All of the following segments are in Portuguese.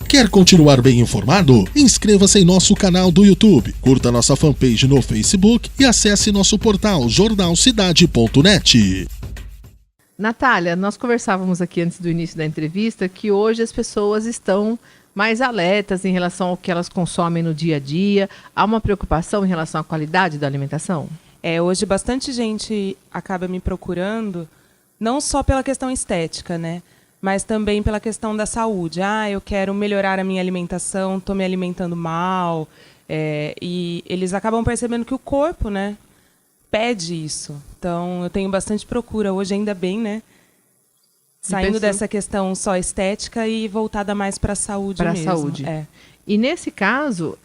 Quer continuar bem informado? Inscreva-se em nosso canal do YouTube, curta nossa fanpage no Facebook e acesse nosso portal jornalcidade.net. Natália, nós conversávamos aqui antes do início da entrevista que hoje as pessoas estão mais alertas em relação ao que elas consomem no dia a dia. Há uma preocupação em relação à qualidade da alimentação? Hoje bastante gente acaba me procurando, não só pela questão estética, né? Mas também pela questão da saúde. Eu quero melhorar a minha alimentação, estou me alimentando mal. E eles acabam percebendo que o corpo, né, pede isso. Então, eu tenho bastante procura hoje, ainda bem, né? Saindo dessa questão só estética e voltada mais para a saúde mesmo. Para a saúde. E nesse caso,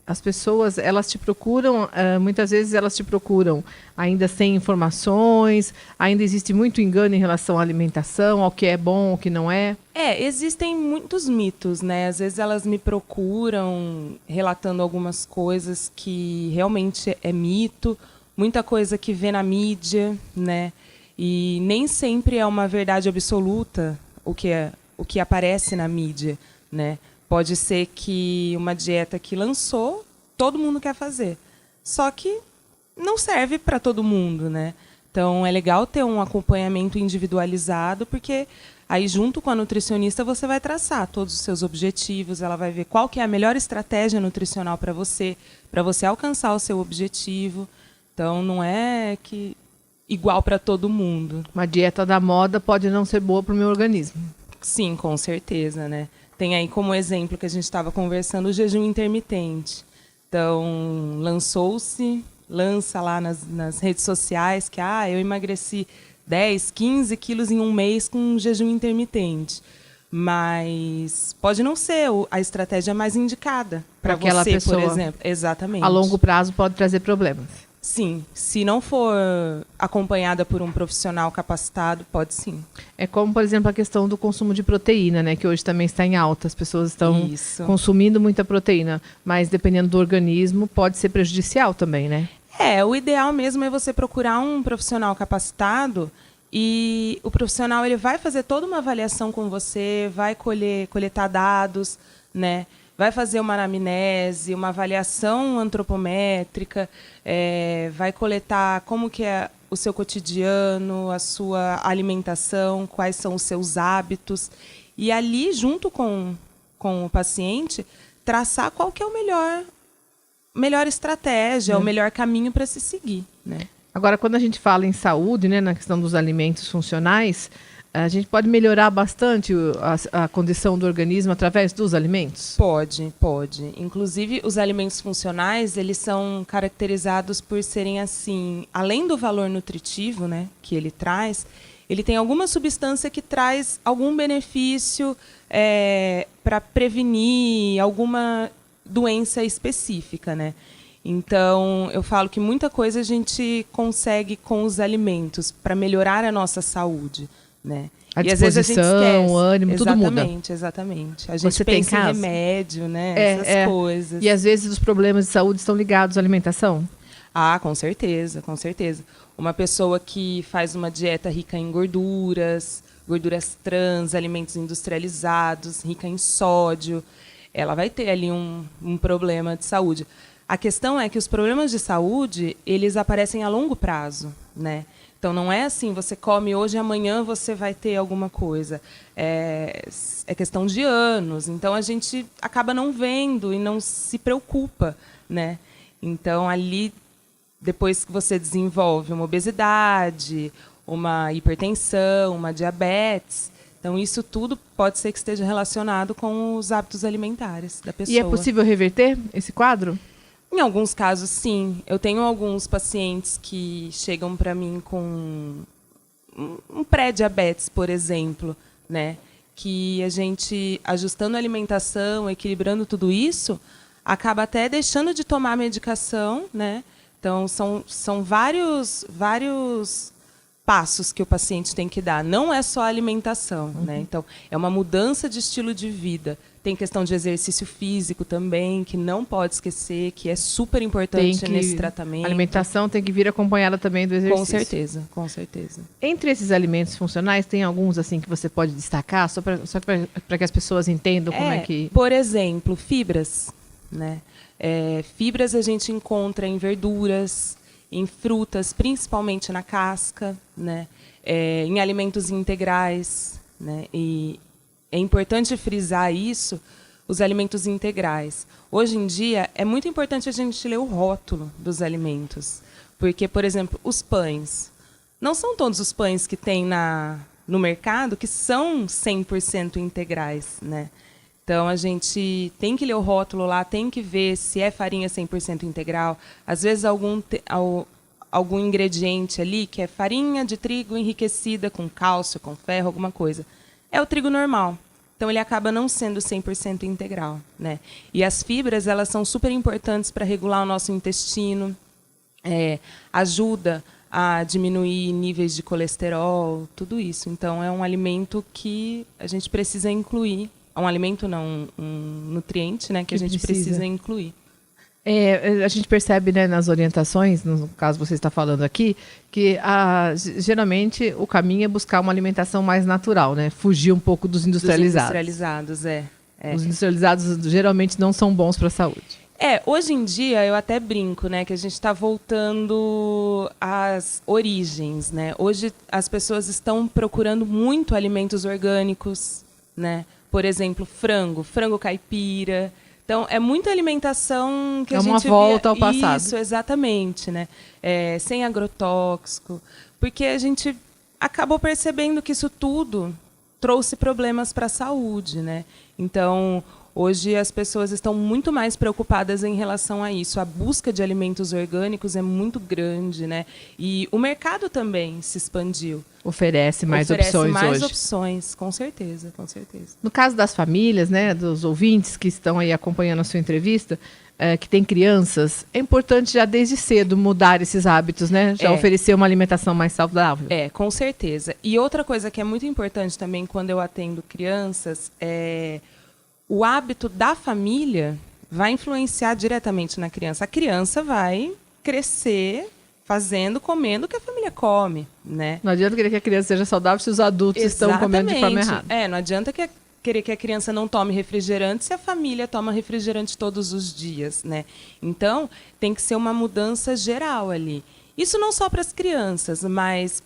as pessoas, elas te procuram, muitas vezes elas te procuram ainda sem informações, ainda existe muito engano em relação à alimentação, ao que é bom, ao que não é. Existem muitos mitos, né? Às vezes elas me procuram relatando algumas coisas que realmente é mito, muita coisa que vê na mídia, né? E nem sempre é uma verdade absoluta o que aparece na mídia, né? Pode ser que uma dieta que lançou, todo mundo quer fazer. Só que não serve para todo mundo, né? Então, é legal ter um acompanhamento individualizado, porque aí, junto com a nutricionista, você vai traçar todos os seus objetivos, ela vai ver qual que é a melhor estratégia nutricional para você alcançar o seu objetivo. Então, não é que igual para todo mundo. Uma dieta da moda pode não ser boa para o meu organismo. Sim, com certeza, né? Tem aí como exemplo que a gente estava conversando o jejum intermitente. Então, lança lá nas redes sociais que eu emagreci 10, 15 quilos em um mês com um jejum intermitente. Mas pode não ser a estratégia mais indicada para aquela você, pessoa, por exemplo. Exatamente. A longo prazo pode trazer problemas. Sim, se não for acompanhada por um profissional capacitado, pode sim. É como, por exemplo, a questão do consumo de proteína, né, que hoje também está em alta. As pessoas estão consumindo muita proteína, mas dependendo do organismo, pode ser prejudicial também, né? O ideal mesmo é você procurar um profissional capacitado e o profissional ele vai fazer toda uma avaliação com você, vai coletar dados, né? Vai fazer uma anamnese, uma avaliação antropométrica, vai coletar como que é o seu cotidiano, a sua alimentação, quais são os seus hábitos. E ali, junto com o paciente, traçar qual que é a melhor estratégia, o melhor caminho para se seguir, né? Agora, quando a gente fala em saúde, né, na questão dos alimentos funcionais, a gente pode melhorar bastante a condição do organismo através dos alimentos? Pode. Inclusive, os alimentos funcionais, eles são caracterizados por serem assim, além do valor nutritivo, né, que ele traz, ele tem alguma substância que traz algum benefício para prevenir alguma doença específica, né? Então, eu falo que muita coisa a gente consegue com os alimentos para melhorar a nossa saúde, né? A disposição, o ânimo, tudo muda. Exatamente. A gente pensa em remédio, né? Essas coisas. E às vezes os problemas de saúde estão ligados à alimentação? Com certeza. Uma pessoa que faz uma dieta rica em gorduras trans, alimentos industrializados, rica em sódio, ela vai ter ali um problema de saúde. A questão é que os problemas de saúde, eles aparecem a longo prazo, né? Então, não é assim, você come hoje e amanhã você vai ter alguma coisa. É questão de anos. Então, a gente acaba não vendo e não se preocupa, né? Então, ali, depois que você desenvolve uma obesidade, uma hipertensão, uma diabetes, então isso tudo pode ser que esteja relacionado com os hábitos alimentares da pessoa. E é possível reverter esse quadro? Em alguns casos, sim. Eu tenho alguns pacientes que chegam para mim com um pré-diabetes, por exemplo, né? Que a gente, ajustando a alimentação, equilibrando tudo isso, acaba até deixando de tomar a medicação, né? Então, são vários passos que o paciente tem que dar. Não é só a alimentação, né? Então, é uma mudança de estilo de vida. Tem questão de exercício físico também, que não pode esquecer, que é super importante nesse tratamento. A alimentação tem que vir acompanhada também do exercício. Com certeza, com certeza. Entre esses alimentos funcionais, tem alguns assim que você pode destacar, só para que as pessoas entendam como é que... Por exemplo, fibras, né? Fibras a gente encontra em verduras, em frutas, principalmente na casca, né? Em alimentos integrais, né? E é importante frisar isso, os alimentos integrais. Hoje em dia, é muito importante a gente ler o rótulo dos alimentos. Porque, por exemplo, os pães. Não são todos os pães que tem no mercado que são 100% integrais, né? Então, a gente tem que ler o rótulo lá, tem que ver se é farinha 100% integral. Às vezes, algum ingrediente ali que é farinha de trigo enriquecida com cálcio, com ferro, alguma coisa. É o trigo normal. Então, ele acaba não sendo 100% integral, né? E as fibras, elas são super importantes para regular o nosso intestino, ajuda a diminuir níveis de colesterol, tudo isso. Então, é um alimento que a gente precisa incluir. Um alimento não, um nutriente, né, que a gente precisa incluir. A gente percebe, né, nas orientações, no caso você está falando aqui, que geralmente o caminho é buscar uma alimentação mais natural, né? Fugir um pouco dos industrializados. Dos industrializados, Os industrializados geralmente não são bons para a saúde. Hoje em dia eu até brinco, né, que a gente está voltando às origens, né? Hoje as pessoas estão procurando muito alimentos orgânicos, né? Por exemplo, frango caipira. Então, é muita alimentação que a gente... É uma volta ao passado. Isso, exatamente, né? Sem agrotóxico. Porque a gente acabou percebendo que isso tudo trouxe problemas para a saúde, né? Então, hoje as pessoas estão muito mais preocupadas em relação a isso. A busca de alimentos orgânicos é muito grande, né? E o mercado também se expandiu. Oferece mais opções hoje. Oferece mais opções, com certeza, com certeza. No caso das famílias, né, dos ouvintes que estão aí acompanhando a sua entrevista, que tem crianças, é importante já desde cedo mudar esses hábitos, né? Já oferecer uma alimentação mais saudável. Com certeza. E outra coisa que é muito importante também quando eu atendo crianças o hábito da família vai influenciar diretamente na criança. A criança vai crescer comendo o que a família come, né? Não adianta querer que a criança seja saudável se os adultos estão comendo de forma errada. Não adianta querer que a criança não tome refrigerante se a família toma refrigerante todos os dias, né? Então, tem que ser uma mudança geral ali. Isso não só para as crianças, mas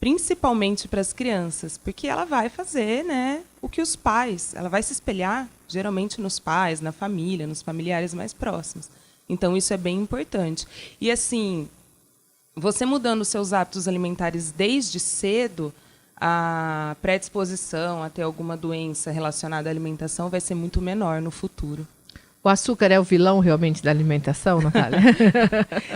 principalmente para as crianças, porque ela vai fazer, né, o que os pais, ela vai se espelhar geralmente nos pais, na família, nos familiares mais próximos. Então, isso é bem importante. E, assim, você mudando seus hábitos alimentares desde cedo, a predisposição a ter alguma doença relacionada à alimentação vai ser muito menor no futuro. O açúcar é o vilão realmente da alimentação, Natália?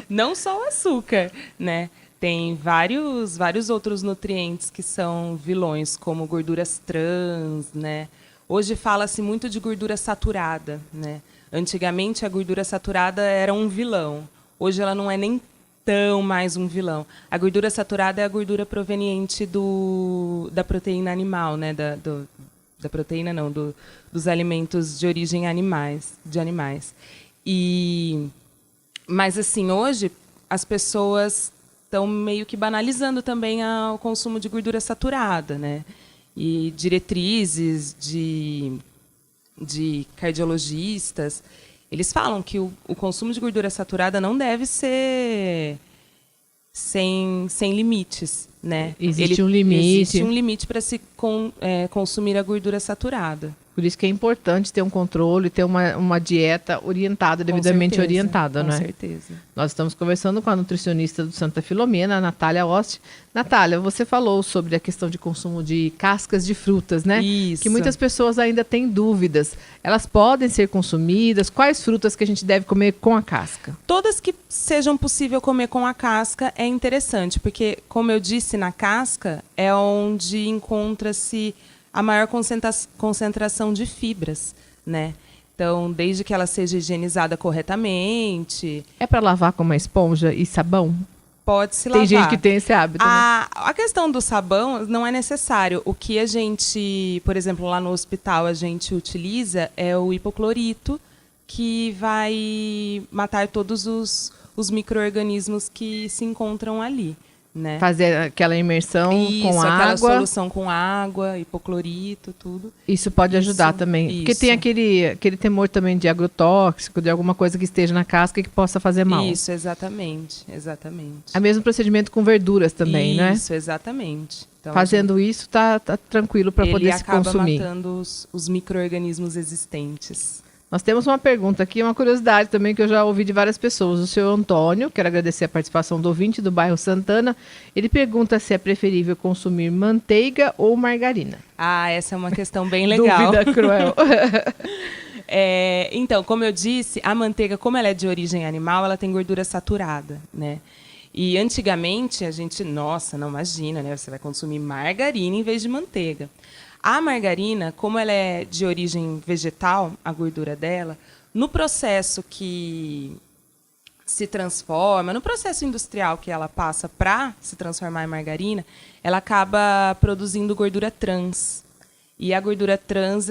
Não só o açúcar, né? Tem vários outros nutrientes que são vilões, como gorduras trans, né? Hoje fala-se muito de gordura saturada, né? Antigamente a gordura saturada era um vilão. Hoje ela não é nem tão mais um vilão. A gordura saturada é a gordura proveniente da proteína animal, né? Da proteína não, dos alimentos de origem de animais. Mas assim, hoje as pessoas estão meio que banalizando também o consumo de gordura saturada, né? E diretrizes de cardiologistas, eles falam que o consumo de gordura saturada não deve ser sem limites, né? Existe um limite. Existe um limite para se consumir a gordura saturada. Por isso que é importante ter um controle, ter uma dieta orientada, devidamente orientada, não é? Com certeza. Nós estamos conversando com a nutricionista do Santa Filomena, a Natália Ost. Natália, você falou sobre a questão de consumo de cascas de frutas, né? Isso. Que muitas pessoas ainda têm dúvidas. Elas podem ser consumidas? Quais frutas que a gente deve comer com a casca? Todas que sejam possível comer com a casca é interessante, porque, como eu disse, na casca é onde encontra-se a maior concentração de fibras, né? Então, desde que ela seja higienizada corretamente... É para lavar com uma esponja e sabão? pode se lavar. Tem gente que tem esse hábito. Né? A questão do sabão não é necessário. O que a gente, por exemplo, lá no hospital, a gente utiliza é o hipoclorito, que vai matar todos os micro-organismos que se encontram ali. Né? Fazer aquela imersão com aquela água. Solução com água, hipoclorito, tudo. Isso pode ajudar também. Porque tem aquele temor também de agrotóxico, de alguma coisa que esteja na casca e que possa fazer mal. Isso, exatamente. É o mesmo procedimento com verduras também, né? Isso, exatamente. Então, fazendo isso, tá tranquilo para poder se consumir. Ele acaba matando os micro-organismos existentes. Nós temos uma pergunta aqui, uma curiosidade também que eu já ouvi de várias pessoas. O senhor Antônio, quero agradecer a participação do ouvinte do bairro Santana, ele pergunta se é preferível consumir manteiga ou margarina. Essa é uma questão bem legal. Dúvida cruel. Então, como eu disse, a manteiga, como ela é de origem animal, ela tem gordura saturada, né? E antigamente a gente, nossa, não imagina, né? Você vai consumir margarina em vez de manteiga. A margarina, como ela é de origem vegetal, a gordura dela, no processo que se transforma, no processo industrial que ela passa para se transformar em margarina, ela acaba produzindo gordura trans. E a gordura trans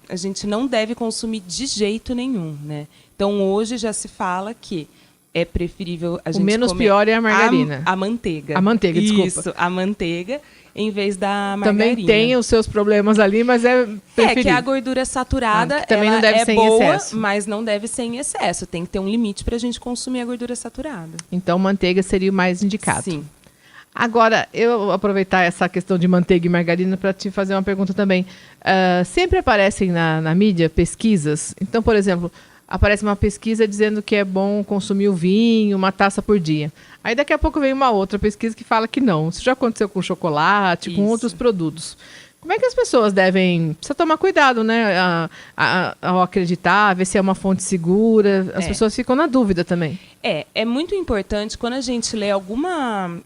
a gente não deve consumir de jeito nenhum, né? Então hoje já se fala que é preferível a gente comer... O menos comer pior é a margarina. A manteiga. A manteiga, desculpa. Isso, a manteiga em vez da margarina. Também tem os seus problemas ali, mas é preferível. Que a gordura saturada que também ela não deve ser boa, em excesso. Mas não deve ser em excesso. Tem que ter um limite para a gente consumir a gordura saturada. Então, manteiga seria o mais indicado. Sim. Agora, eu vou aproveitar essa questão de manteiga e margarina para te fazer uma pergunta também. Sempre aparecem na mídia pesquisas. Então, por exemplo, aparece uma pesquisa dizendo que é bom consumir o vinho, uma taça por dia. Aí daqui a pouco vem uma outra pesquisa que fala que não. Isso já aconteceu com chocolate, com outros produtos. Como é que as pessoas devem... Precisa tomar cuidado, né? Ao acreditar, ver se é uma fonte segura. As pessoas ficam na dúvida também. É muito importante quando a gente lê alguma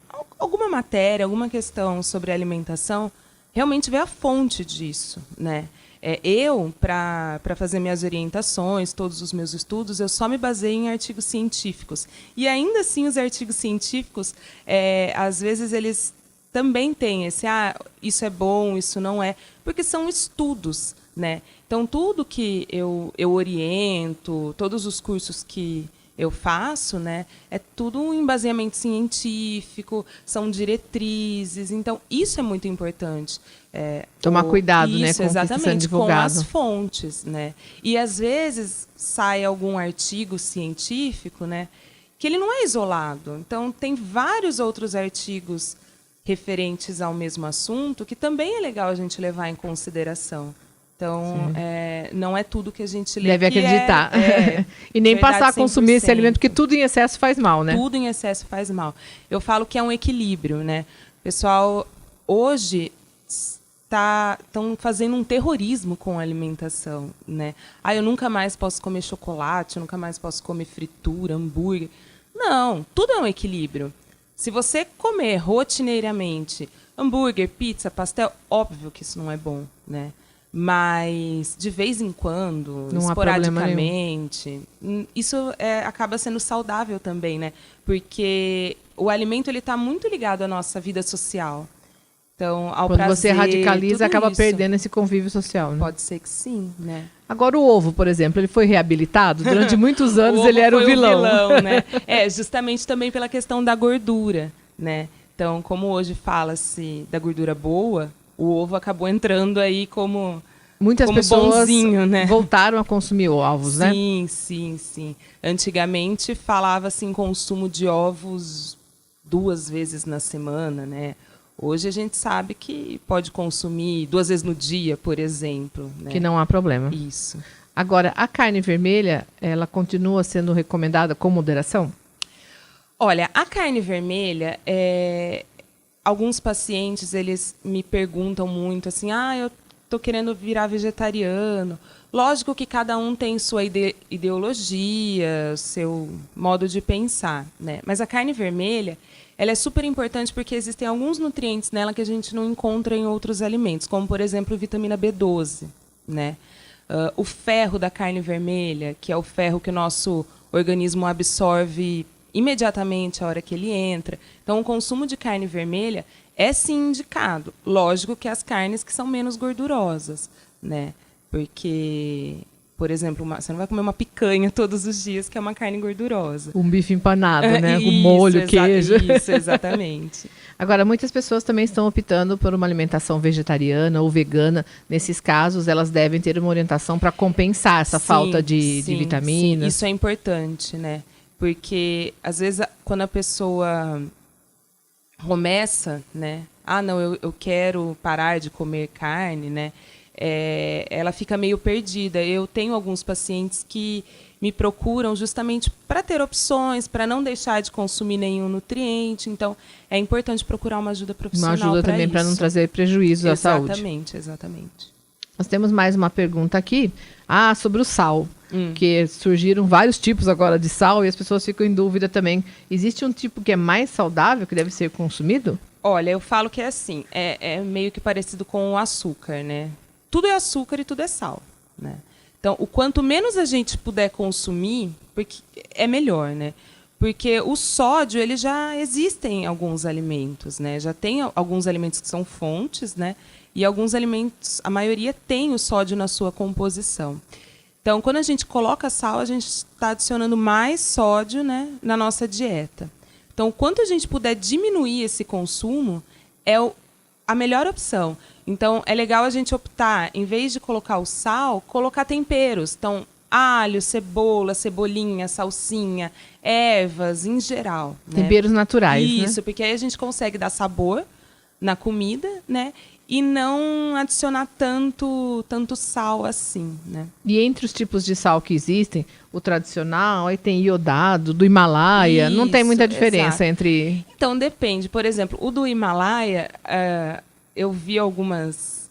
matéria, alguma questão sobre alimentação, realmente ver a fonte disso, né? Para fazer minhas orientações, todos os meus estudos, eu só me baseio em artigos científicos. E ainda assim, os artigos científicos, às vezes, eles também têm esse, isso é bom, isso não é, porque são estudos, né? Então, tudo que eu oriento, todos os cursos que eu faço, né, é tudo um embasamento científico, são diretrizes, então isso é muito importante. Tomar cuidado, isso, né, com exatamente, com as fontes, né? E às vezes sai algum artigo científico, né, que ele não é isolado. Então tem vários outros artigos referentes ao mesmo assunto que também é legal a gente levar em consideração. Então, não é tudo que a gente lê. Deve acreditar. E nem passar a consumir 100%. Esse alimento, porque tudo em excesso faz mal, né? Tudo em excesso faz mal. Eu falo que é um equilíbrio, né? O pessoal, hoje, estão fazendo um terrorismo com a alimentação, né? Eu nunca mais posso comer chocolate, eu nunca mais posso comer fritura, hambúrguer. Não, tudo é um equilíbrio. Se você comer rotineiramente hambúrguer, pizza, pastel, óbvio que isso não é bom, né? Mas, de vez em quando, não esporadicamente, isso acaba sendo saudável também, né? Porque o alimento está muito ligado à nossa vida social. Então, ao quando prazer, você radicaliza, acaba isso. Perdendo esse convívio social, né? Pode ser que sim, né? Agora, o ovo, por exemplo, ele foi reabilitado? Durante muitos anos ele era o vilão. Né? Justamente também pela questão da gordura, né? Então, como hoje fala-se da gordura boa, o ovo acabou entrando aí como muitas pessoas bonzinho, né? Voltaram a consumir ovos, né? Sim. Antigamente falava-se em consumo de ovos 2 vezes na semana, né? Hoje a gente sabe que pode consumir 2 vezes no dia, por exemplo. Né? Que não há problema. Isso. Agora, a carne vermelha, ela continua sendo recomendada com moderação? Olha, a carne vermelha, alguns pacientes eles me perguntam muito assim, eu estou querendo virar vegetariano. Lógico que cada um tem sua ideologia, seu modo de pensar, né? Mas a carne vermelha, ela é super importante porque existem alguns nutrientes nela que a gente não encontra em outros alimentos, como, por exemplo, vitamina B12, né? O ferro da carne vermelha, que é o ferro que o nosso organismo absorve imediatamente a hora que ele entra. Então, o consumo de carne vermelha é sim indicado. Lógico que as carnes que são menos gordurosas, né? Porque, por exemplo, você não vai comer uma picanha todos os dias, que é uma carne gordurosa. Um bife empanado, né? Com molho, queijo. Isso, exatamente. Agora, muitas pessoas também estão optando por uma alimentação vegetariana ou vegana. Nesses casos, elas devem ter uma orientação para compensar essa falta de vitaminas. Sim. Isso é importante, né? Porque, às vezes, quando a pessoa começa, né? Ah, não, eu quero parar de comer carne, né? Ela fica meio perdida. Eu tenho alguns pacientes que me procuram justamente para ter opções, para não deixar de consumir nenhum nutriente. Então, é importante procurar uma ajuda profissional. Uma ajuda também para não trazer prejuízo à saúde. Exatamente. Nós temos mais uma pergunta aqui. Sobre o sal. Que surgiram vários tipos agora de sal e as pessoas ficam em dúvida também. Existe um tipo que é mais saudável, que deve ser consumido? Olha, eu falo que é assim, é meio que parecido com o açúcar, né? Tudo é açúcar e tudo é sal, né? Então, o quanto menos a gente puder consumir, porque é melhor, né? Porque o sódio, ele já existe em alguns alimentos, né? Já tem alguns alimentos que são fontes, né? E alguns alimentos, a maioria tem o sódio na sua composição. Então, quando a gente coloca sal, a gente está adicionando mais sódio, né, na nossa dieta. Então, quanto a gente puder diminuir esse consumo, é a melhor opção. Então, é legal a gente optar, em vez de colocar o sal, colocar temperos. Então, alho, cebola, cebolinha, salsinha, ervas, em geral. Temperos naturais, né? Isso, porque aí a gente consegue dar sabor na comida, né? E não adicionar tanto sal assim, né? E entre os tipos de sal que existem, o tradicional, aí tem iodado, do Himalaia, não tem muita diferença entre... Então, depende. Por exemplo, o do Himalaia, eu vi algumas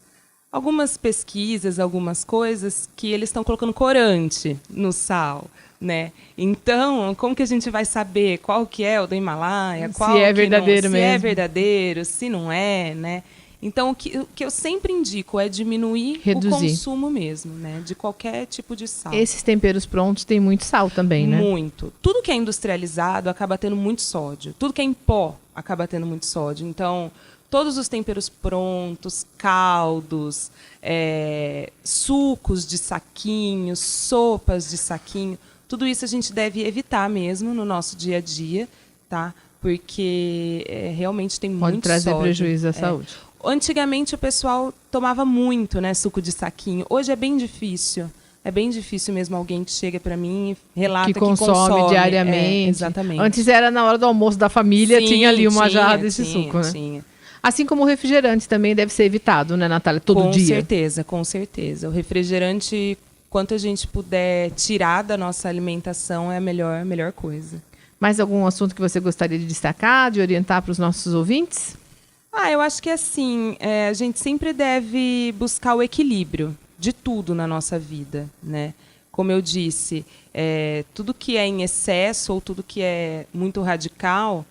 pesquisas, algumas coisas, que eles estão colocando corante no sal, né? Então, como que a gente vai saber qual que é o do Himalaia? Se é verdadeiro mesmo. Se é verdadeiro, se não é, né? Então, o que eu sempre indico é reduzir o consumo mesmo, né? De qualquer tipo de sal. Esses temperos prontos têm muito sal também, né? Muito. Tudo que é industrializado acaba tendo muito sódio. Tudo que é em pó acaba tendo muito sódio. Então, todos os temperos prontos, caldos, sucos de saquinho, sopas de saquinho, tudo isso a gente deve evitar mesmo no nosso dia a dia, tá? Porque realmente tem muito sódio. Pode trazer prejuízo à saúde. Antigamente o pessoal tomava muito, né, suco de saquinho. Hoje é bem difícil. É bem difícil mesmo alguém que chega para mim e relata que consome diariamente. Exatamente. Antes era na hora do almoço da família, tinha ali uma jarra desse suco, né? Tinha. Assim como o refrigerante também deve ser evitado, né, Natália? Todo dia. Com certeza. O refrigerante, quanto a gente puder tirar da nossa alimentação, é a melhor coisa. Mais algum assunto que você gostaria de destacar, de orientar para os nossos ouvintes? Eu acho que assim, a gente sempre deve buscar o equilíbrio de tudo na nossa vida, né? Como eu disse, tudo que é em excesso ou tudo que é muito radical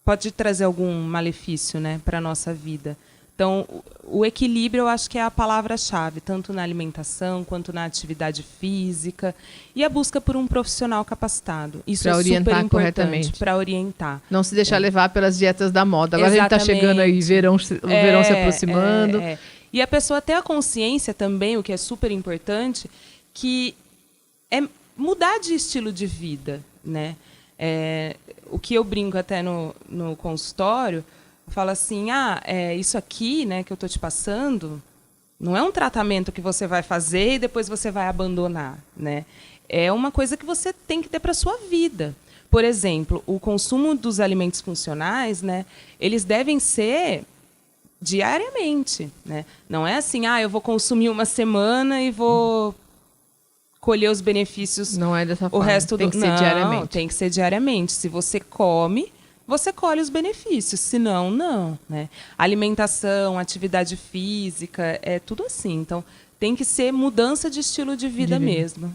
pode trazer algum malefício, né, para a nossa vida. Então, o equilíbrio eu acho que é a palavra-chave, tanto na alimentação quanto na atividade física e a busca por um profissional capacitado. Isso é super importante para orientar. Não se deixar levar pelas dietas da moda. Agora a gente está chegando aí, o verão se aproximando. E a pessoa ter a consciência também, o que é super importante, que é mudar de estilo de vida, né? O que eu brinco até no consultório, eu falo assim, isso aqui, né, que eu estou te passando, não é um tratamento que você vai fazer e depois você vai abandonar, né? É uma coisa que você tem que ter para a sua vida. Por exemplo, o consumo dos alimentos funcionais, né, eles devem ser diariamente, né? Não é assim, eu vou consumir uma semana e vou colher os benefícios. Não é dessa forma. O resto tem que ser diariamente. Tem que ser diariamente. Se você come, você colhe os benefícios. Se não, não, né? Alimentação, atividade física, é tudo assim. Então, tem que ser mudança de estilo de vida mesmo.